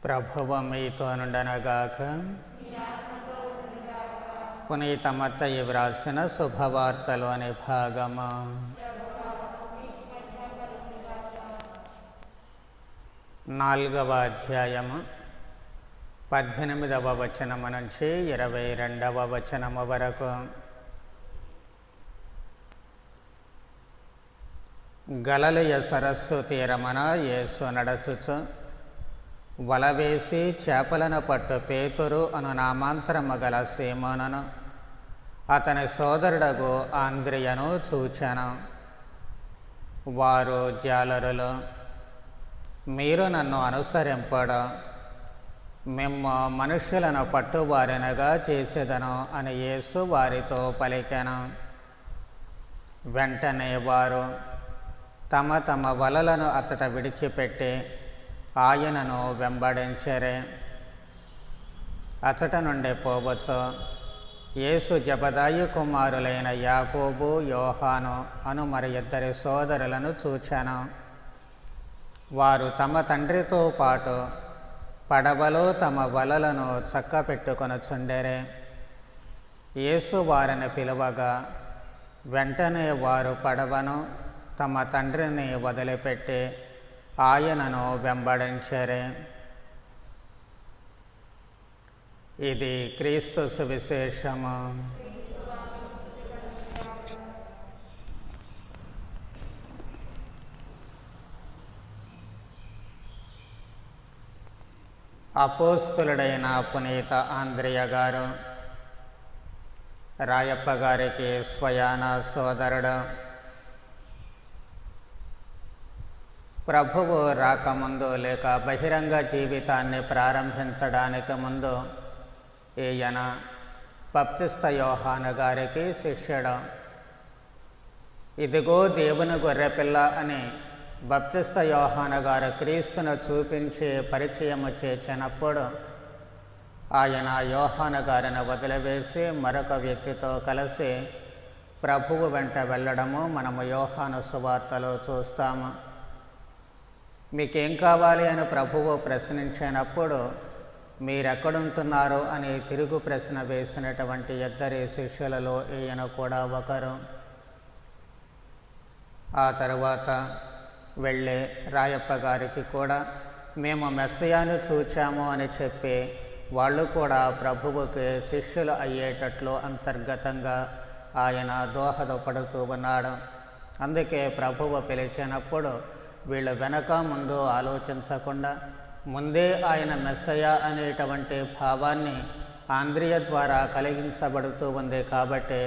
ప్రభువు మీతో నుండనగాక. పునీత మత్తయి వ్రాసిన శుభవార్తలోని భాగము. నాలుగవ అధ్యాయము 18వ వచనము నుంచి 22వ వచనము వరకు. గలిలయ సరస్సు తీరమున యేసు నడచుచు వలవేసి చేపలను పట్టు పేతురు అను నామాంతరము గల సీమోనును అతని సోదరుడగు ఆంద్రియను చూచెను. వారు జాలరులు, మీరు నన్ను అనుసరింపడు, మిమ్ము మనుష్యులను పట్టువారినగా చేసేదను అని యేసు వారితో పలికెను. వెంటనే వారు తమ తమ వలలను అతట విడిచిపెట్టి ఆయనను వెంబడించరే. అతట నుండి పోవచ్చు యేసు జబదాయి కుమారులైన యాకోబు, యోహాను అను మరి ఇద్దరి సోదరులను చూచెను. వారు తమ తండ్రితో పాటు పడవలో తమ వలలను చక్కపెట్టుకొనుచుండెరే. యేసు వారిని పిలువగా వెంటనే వారు పడవను తమ తండ్రిని వదిలిపెట్టి ఆయనను వెంబడించరే. ఇది క్రీస్తు సువిశేషము. అపోస్తులుడైన పునీత ఆంద్రియ గారు రాయప్ప గారికి స్వయాన సోదరుడు. ప్రభువు రాకముందు లేక బహిరంగ జీవితాన్ని ప్రారంభించడానికి ముందు ఈయన బప్తిస్త యోహాను గారికి శిష్యుడు. ఇదిగో దేవుని గొర్రెపిల్ల అని బప్తిస్త యోహాను గారు క్రీస్తును చూపించి పరిచయము చేసినప్పుడు ఆయన యోహాను గారిని వదిలివేసి మరొక వ్యక్తితో కలిసి ప్రభువు వెంట వెళ్ళడము మనము యోహాను సువార్తలో చూస్తాము. మీకేం కావాలి అని ప్రభువు ప్రశ్నించినప్పుడు మీరెక్కడుంటున్నారు అని తిరుగు ప్రశ్న వేసినటువంటి ఇద్దరి శిష్యులలో ఈయన కూడా ఒకరు. ఆ తరువాత వెళ్ళి రాయప్ప గారికి కూడా మేము మెస్సియాను చూచాము అని చెప్పి వాళ్ళు కూడా ప్రభువుకి శిష్యులు అయ్యేటట్లు అంతర్గతంగా ఆయన దోహదపడుతూ ఉన్నాడు. అందుకే ప్రభువు పిలిచినప్పుడు వీళ్ళు వెనక ముందు ఆలోచించకుండా ముందే ఆయన మెస్సయ్య అనేటువంటి భావాన్ని ఆంద్రియ ద్వారా కలిగించబడుతూ ఉంది. కాబట్టి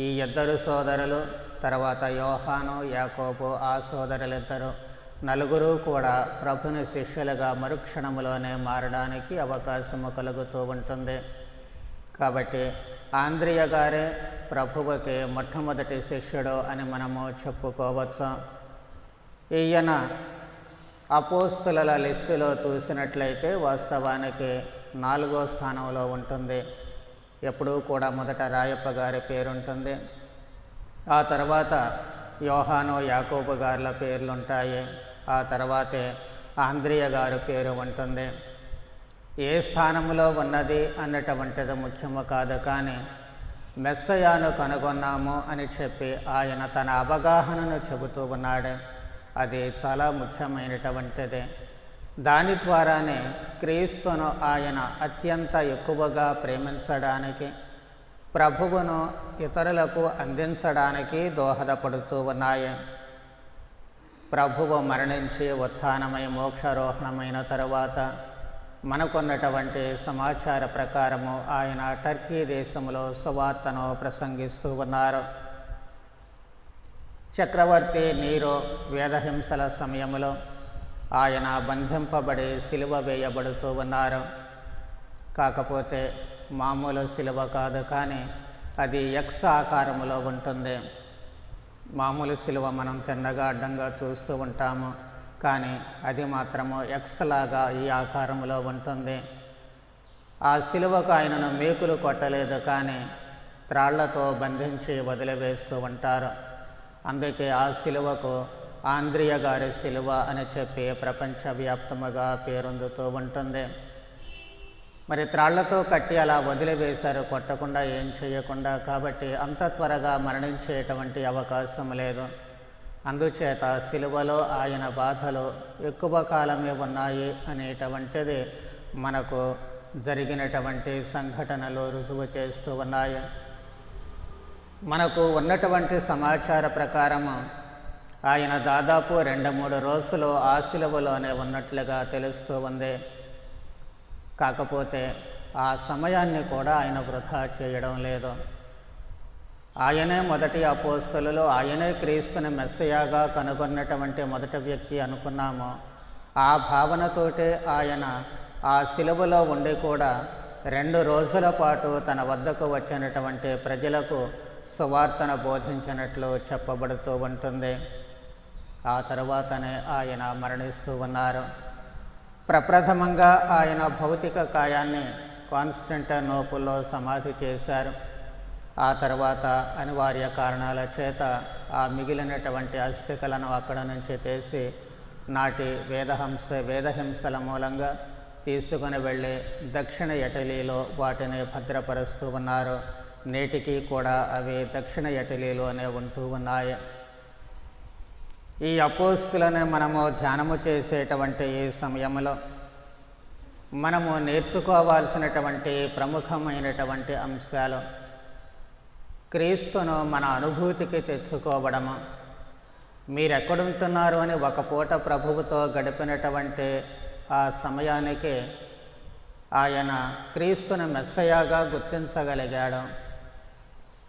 ఈ ఇద్దరు సోదరులు, తర్వాత యోహాను, యాకోబు ఆ సోదరులిద్దరు నలుగురు కూడా ప్రభుని శిష్యులుగా మరుక్షణములోనే మారడానికి అవకాశము కలుగుతూ ఉంటుంది. కాబట్టి ఆంద్రియ గారే ప్రభువుకి మొట్టమొదటి శిష్యుడు అని మనము చెప్పుకోవచ్చు. ఈయన అపోస్తుల లిస్టులో చూసినట్లయితే వాస్తవానికి 4వ స్థానంలో ఉంటుంది. ఎప్పుడూ కూడా మొదట రాయప్ప గారి పేరుంటుంది, ఆ తర్వాత యోహాను, యాకోబు గారుల పేర్లుంటాయి, ఆ తర్వాతే ఆంద్రియ గారి పేరు ఉంటుంది. ఏ స్థానంలో ఉన్నది అన్నటువంటిది ముఖ్యము కాదు, కానీ మెస్సయాను కనుగొన్నాము అని చెప్పి ఆయన తన అవగాహనను చెబుతూ ఉన్నాడు. అది చాలా ముఖ్యమైనటువంటిది. దాని ద్వారానే క్రీస్తును ఆయన అత్యంత ఎక్కువగా ప్రేమించడానికి, ప్రభువును ఇతరులకు అందించడానికి దోహదపడుతూ ఉన్నాయి. ప్రభువు మరణించి ఉత్థానమై మోక్షారోహణమైన తరువాత మనకున్నటువంటి సమాచార ప్రకారము ఆయన టర్కీ దేశంలో సువార్తను ప్రసంగిస్తూ ఉన్నారు. చక్రవర్తి నీరో వేదహింసల సమయంలో ఆయన బంధింపబడి సిలువ వేయబడుతూ ఉన్నారు. కాకపోతే మామూలు సిలువ కాదు, కానీ అది ఎక్స్ ఆకారములో ఉంటుంది. మామూలు సిలువ మనం తిన్నగా అడ్డంగా చూస్తూ ఉంటాము, కానీ అది మాత్రము ఎక్స్ లాగా ఈ ఆకారములో ఉంటుంది. ఆ సిలువకు ఆయనను మేకులు కొట్టలేదు, కానీ త్రాళ్లతో బంధించి వదిలివేస్తూ ఉంటారు. అందుకే ఆ సిలువకు ఆంద్రియ గారి శిలువ అని చెప్పి ప్రపంచవ్యాప్తముగా పేరొందుతూ ఉంటుంది. మరి త్రాళ్లతో కట్టి అలా వదిలివేశారు, కొట్టకుండా ఏం చేయకుండా. కాబట్టి అంత త్వరగా మరణించేటువంటి అవకాశం లేదు. అందుచేత శిలువలో ఆయన బాధలు ఎక్కువ కాలమే ఉన్నాయి అనేటువంటిది మనకు జరిగినటువంటి సంఘటనలు రుజువు చేస్తూ ఉన్నాయి. మనకు ఉన్నటువంటి సమాచార ప్రకారము ఆయన దాదాపు 2-3 రోజులు ఆ శిలువలోనే ఉన్నట్లుగా తెలుస్తూ ఉంది. కాకపోతే ఆ సమయాన్ని కూడా ఆయన వృధా చేయడం లేదు. ఆయనే మొదటి అపోస్తలులు, ఆయనే క్రీస్తుని మెస్సయాగా కనుగొన్నటువంటి మొదటి వ్యక్తి అనుకున్నాము. ఆ భావనతోటే ఆయన ఆ శిలువలో ఉండి కూడా 2 రోజుల పాటు తన వద్దకు వచ్చినటువంటి ప్రజలకు సువార్తను బోధించినట్లు చెప్పబడుతూ ఉంటుంది. ఆ తర్వాతనే ఆయన మరణిస్తూ ఉన్నారు. ప్రప్రథమంగా ఆయన భౌతిక కాయాన్ని కాన్స్టంటినోపుల్లో సమాధి చేశారు. ఆ తర్వాత అనివార్య కారణాల చేత ఆ మిగిలినటువంటి అస్థికలను అక్కడ నుంచి తీసి నాటి వేదహింసల మూలంగా తీసుకుని వెళ్ళి దక్షిణ ఇటలీలో వాటిని భద్రపరుస్తూ ఉన్నారు. నేటికి కూడా అవి దక్షిణ ఇటలీలోనే ఉంటూ ఉన్నాయి. ఈ అపోస్తులను మనము ధ్యానము చేసేటువంటి ఈ సమయంలో మనము నేర్చుకోవాల్సినటువంటి ప్రముఖమైనటువంటి అంశాలు క్రీస్తును మన అనుభూతికి తెచ్చుకోవడము. మీరెక్కడుంటున్నారు అని ఒక పూట ప్రభువుతో గడిపినటువంటి ఆ సమయానికి ఆయన క్రీస్తును మెస్సయాగా గుర్తించగలిగాడు.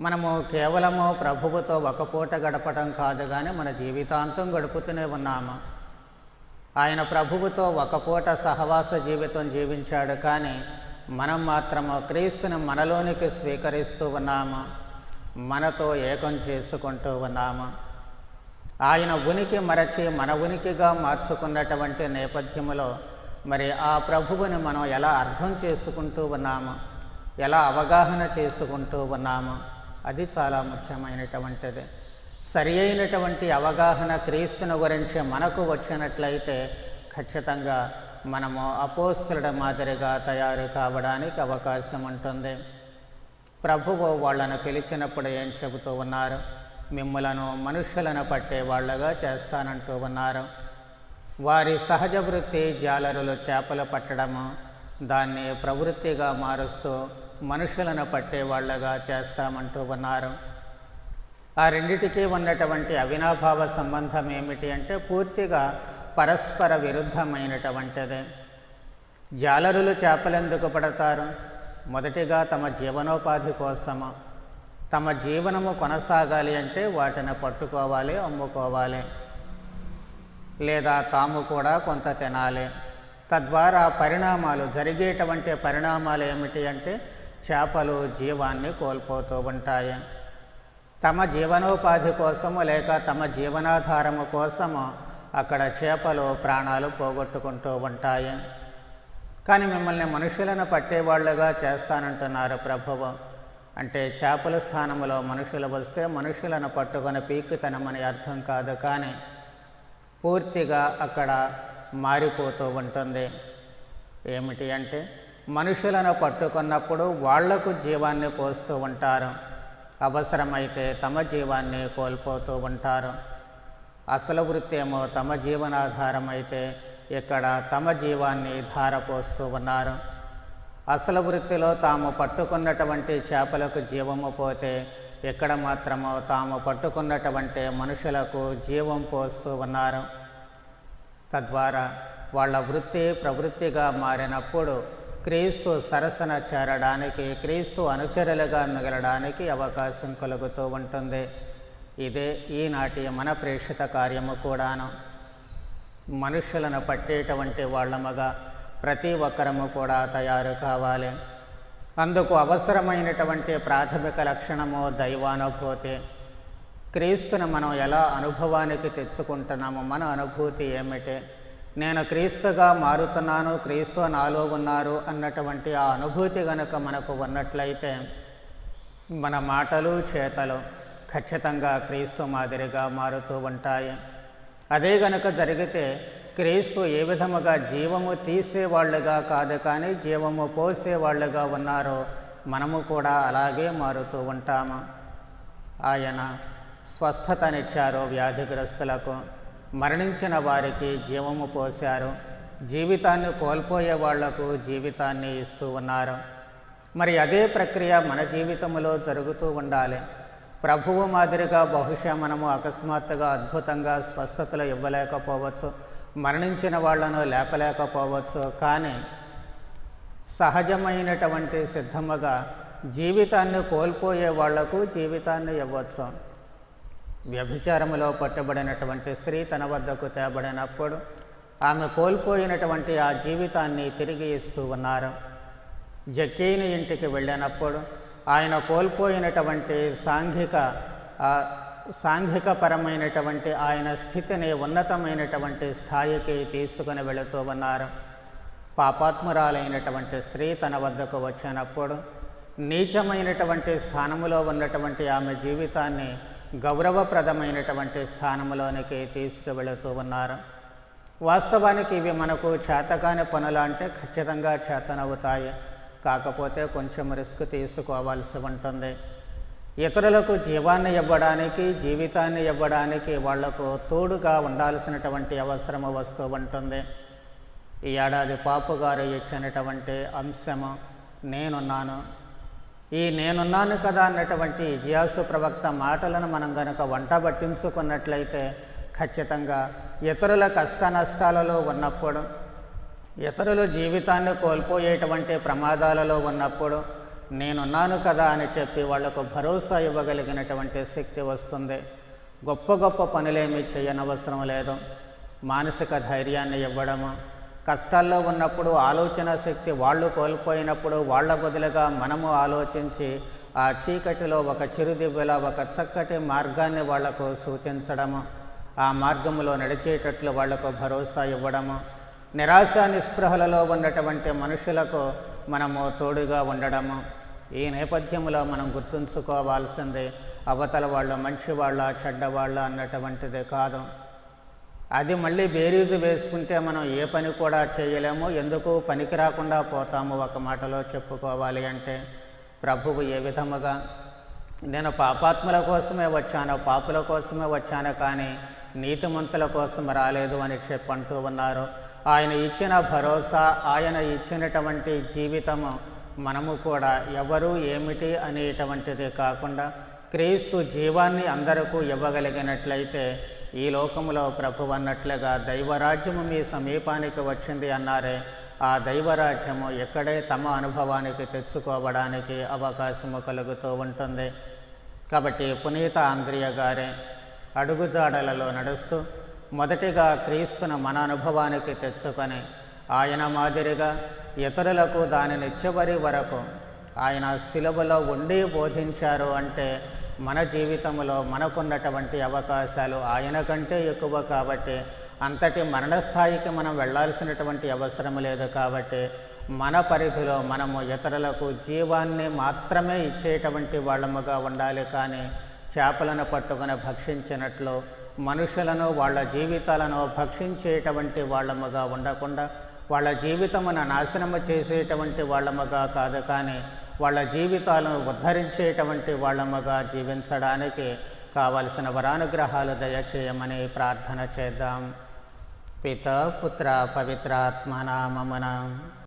మనము కేవలము ప్రభువుతో ఒక పూట గడపడం కాదు కానీ మన జీవితాంతం గడుపుతూనే ఉన్నాము. ఆయన ప్రభువుతో ఒక పూట సహవాస జీవితం జీవించాడు, కానీ మనం మాత్రము క్రీస్తుని మనలోనికి స్వీకరిస్తూ ఉన్నాము, మనతో ఏకం చేసుకుంటూ ఉన్నాము. ఆయన ఉనికి మరచి మన ఉనికిగా మార్చుకున్నటువంటి నేపథ్యంలో మరి ఆ ప్రభువుని మనం ఎలా అర్థం చేసుకుంటూ ఉన్నాము, ఎలా అవగాహన చేసుకుంటూ ఉన్నాము, అది చాలా ముఖ్యమైనటువంటిది. సరి అయినటువంటి అవగాహన క్రీస్తుని గురించి మనకు వచ్చినట్లయితే ఖచ్చితంగా మనము అపోస్తలుల మాదిరిగా తయారు కావడానికి అవకాశం ఉంటుంది. ప్రభువు వాళ్ళను పిలిచినప్పుడు ఏం చెబుతూ ఉన్నారు? మిమ్ములను మనుష్యులను పట్టే వాళ్ళగా చేస్తానంటూ ఉన్నారు. వారి సహజ వృత్తి జాలరులు చేపలు పట్టడము, దాన్ని ప్రవృత్తిగా మారుస్తూ మనుషులను పట్టే వాళ్ళగా చేస్తామంటూ ఉన్నారు. ఆ రెండిటికీ ఉన్నటువంటి అవినాభావ సంబంధం ఏమిటి అంటే పూర్తిగా పరస్పర విరుద్ధమైనటువంటిది. జాలరులు చేపలెందుకు పడతారు? మొదటిగా తమ జీవనోపాధి కోసము. తమ జీవనము కొనసాగాలి అంటే వాటిని పట్టుకోవాలి, అమ్ముకోవాలి, లేదా తాము కూడా కొంత తినాలి. తద్వారా జరిగేటువంటి పరిణామాలు ఏమిటి అంటే చేపలు జీవాన్ని కోల్పోతూ ఉంటాయి. తమ జీవనోపాధి కోసము లేక తమ జీవనాధారము కోసము అక్కడ చేపలు ప్రాణాలు పోగొట్టుకుంటూ ఉంటాయి. కానీ మిమ్మల్ని మనుషులను పట్టేవాళ్ళుగా చేస్తానంటున్నారు ప్రభువు. అంటే చేపల స్థానంలో మనుషులు వస్తే మనుషులను పట్టుకొని పీక్కుతనమని అర్థం కాదు, కానీ పూర్తిగా అక్కడ మారిపోతూ ఉంటుంది. ఏమిటి అంటే మనుషులను పట్టుకున్నప్పుడు వాళ్లకు జీవాన్ని పోస్తూ ఉంటారు, అవసరమైతే తమ జీవాన్ని కోల్పోతూ ఉంటారు. అసలు వృత్తి ఏమో తమ జీవనాధారం అయితే ఇక్కడ తమ జీవాన్ని ధారపోస్తూ ఉన్నారు. అసలు వృత్తిలో తాము పట్టుకున్నటువంటి చేపలకు జీవము పోతే ఇక్కడ మాత్రమో తాము పట్టుకున్నటువంటి మనుషులకు జీవం పోస్తూ ఉన్నారు. తద్వారా వాళ్ళ వృత్తి ప్రవృత్తిగా మారినప్పుడు క్రీస్తు సరసన చేరడానికి, క్రీస్తు అనుచరులుగా మిగలడానికి అవకాశం కలుగుతూ ఉంటుంది. ఇదే ఈనాటి మన ప్రేషిత కార్యము కూడాను. మనుషులను పట్టేటువంటి వాళ్ళముగా ప్రతి ఒక్కరము కూడా తయారు కావాలి. అందుకు అవసరమైనటువంటి ప్రాథమిక లక్షణము దైవానుభూతి. క్రీస్తును మనం ఎలా అనుభవానికి తెచ్చుకుంటున్నాము, మన అనుభూతి ఏమిటి? నేను క్రీస్తుగా మారుతున్నాను, క్రీస్తు నాలో ఉన్నారు అన్నటువంటి ఆ అనుభూతి గనుక మనకు ఉన్నట్లయితే మన మాటలు చేతలు ఖచ్చితంగా క్రీస్తు మాదిరిగా మారుతూ ఉంటాయి. అదే గనుక జరిగితే క్రీస్తు ఏ విధముగా జీవము తీసేవాళ్ళుగా కాదు కానీ జీవము పోసేవాళ్ళుగా ఉన్నారో మనము కూడా అలాగే మారుతూ ఉంటాము. ఆయన స్వస్థతనిచ్చారు వ్యాధిగ్రస్తులకు, మరణించిన వారికి జీవము పోశారు, జీవితాన్ని కోల్పోయే వాళ్లకు జీవితాన్ని ఇస్తూ ఉన్నారు. మరి అదే ప్రక్రియ మన జీవితంలో జరుగుతూ ఉండాలి. ప్రభువు మాదిరిగా బహుశా మనము అకస్మాత్తుగా అద్భుతంగా స్వస్థతలు ఇవ్వలేకపోవచ్చు, మరణించిన వాళ్లను లేపలేకపోవచ్చు, కానీ సహజమైనటువంటి సిద్ధముగా జీవితాన్ని కోల్పోయే వాళ్లకు జీవితాన్ని ఇవ్వచ్చు. వ్యభిచారములో పట్టుబడినటువంటి స్త్రీ తన వద్దకు తేబడినప్పుడు ఆమె కోల్పోయినటువంటి ఆ జీవితాన్ని తిరిగి ఇస్తూ ఉన్నారు. జక్కీని ఇంటికి వెళ్ళినప్పుడు ఆయన కోల్పోయినటువంటి సాంఘికపరమైనటువంటి ఆయన స్థితిని ఉన్నతమైనటువంటి స్థాయికి తీసుకుని వెళుతూ ఉన్నారు. పాపాత్మురాలైనటువంటి స్త్రీ తన వద్దకు వచ్చినప్పుడు నీచమైనటువంటి స్థానములో ఉన్నటువంటి ఆమె జీవితాన్ని గౌరవప్రదమైనటువంటి స్థానంలోనికి తీసుకువెళుతూ ఉన్నారు. వాస్తవానికి ఇవి మనకు చేతకాని పనులు అంటే ఖచ్చితంగా చేతనవుతాయి, కాకపోతే కొంచెం రిస్క్ తీసుకోవాల్సి ఉంటుంది. ఇతరులకు జీవాన్ని ఇవ్వడానికి, జీవితాన్ని ఇవ్వడానికి వాళ్లకు తోడుగా ఉండాల్సినటువంటి అవసరము వస్తూ ఉంటుంది. ఈ ఏడాది పాపు గారు ఇచ్చినటువంటి అంశము నేనున్నాను. ఈ నేనున్నాను కదా అన్నటువంటి ఇజియాసు ప్రవక్త మాటలను మనం గనక వంట పట్టించుకున్నట్లయితే ఖచ్చితంగా ఇతరుల కష్ట నష్టాలలో ఉన్నప్పుడు, ఇతరుల జీవితాన్ని కోల్పోయేటువంటి ప్రమాదాలలో ఉన్నప్పుడు నేనున్నాను కదా అని చెప్పి వాళ్లకు భరోసా ఇవ్వగలిగినటువంటి శక్తి వస్తుంది. గొప్ప గొప్ప పనులేమీ చేయనవసరం లేదు. మానసిక ధైర్యాన్ని ఇవ్వడము, కష్టాల్లో ఉన్నప్పుడు ఆలోచన శక్తి వాళ్ళు కోల్పోయినప్పుడు వాళ్ళ బదులుగా మనము ఆలోచించి ఆ చీకటిలో ఒక చిరుదివ్వెల ఒక చక్కటి మార్గాన్ని వాళ్లకు సూచించడము, ఆ మార్గములో నడిచేటట్లు వాళ్లకు భరోసా ఇవ్వడము, నిరాశ నిస్పృహలలో ఉన్నటువంటి మనుషులకు మనము తోడుగా ఉండడము. ఈ నేపథ్యంలో మనం గుర్తుంచుకోవాల్సింది అవతల వాళ్ళు మంచివాళ్ళ చెడ్డవాళ్ళ అన్నటువంటిది కాదు. అది మళ్ళీ బేరీజు వేసుకుంటే మనం ఏ పని కూడా చేయలేము, ఎందుకు పనికి రాకుండా పోతాము. ఒక మాటలో చెప్పుకోవాలి అంటే ప్రభువు ఏ విధముగా నేను పాపాత్ముల కోసమే వచ్చాను, పాపుల కోసమే వచ్చాను కానీ నీతిమంతుల కోసం రాలేదు అని చెప్పంటూ ఉన్నారు. ఆయన ఇచ్చిన భరోసా, ఆయన ఇచ్చినటువంటి జీవితము మనము కూడా ఎవరు ఏమిటి అనేటువంటిది కాకుండా క్రీస్తు జీవాన్ని అందరికీ ఇవ్వగలిగినట్లయితే ఈ లోకములో ప్రభు అన్నట్లుగా దైవరాజ్యము మీ సమీపానికి వచ్చింది అన్నారే, ఆ దైవరాజ్యము ఎక్కడే తమ అనుభవానికి తెచ్చుకోవడానికి అవకాశము కలుగుతూ ఉంటుంది. కాబట్టి పునీత ఆంద్రియ గారే అడుగుజాడలలో నడుస్తూ మొదటిగా క్రీస్తును మన అనుభవానికి తెచ్చుకొని ఆయన మాదిరిగా ఇతరులకు దానిని చివరి వరకు ఆయన శిలువలో ఉండి బోధించారు అంటే మన జీవితంలో మనకున్నటువంటి అవకాశాలు ఆయన కంటే ఎక్కువ కాబట్టి అంతటి మరణస్థాయికి మనం వెళ్ళాల్సినటువంటి అవసరం లేదు. కాబట్టి మన పరిధిలో మనము ఇతరులకు జీవాన్ని మాత్రమే ఇచ్చేటువంటి వాళ్ళముగా ఉండాలి కానీ చేపలను పట్టుకుని భక్షించినట్లు మనుషులను వాళ్ళ జీవితాలను భక్షించేటువంటి వాళ్ళముగా ఉండకుండా వాళ్ళ జీవితమును నాశనము చేసేటువంటి వాళ్ళముగా కాదు కానీ వాళ్ళ జీవితాలను ఉద్ధరించేటువంటి వాళ్ళముగా జీవించడానికి కావలసిన వరానుగ్రహాలు దయచేయమని ప్రార్థన చేద్దాం. పిత పుత్ర పవిత్రాత్మ నామమున.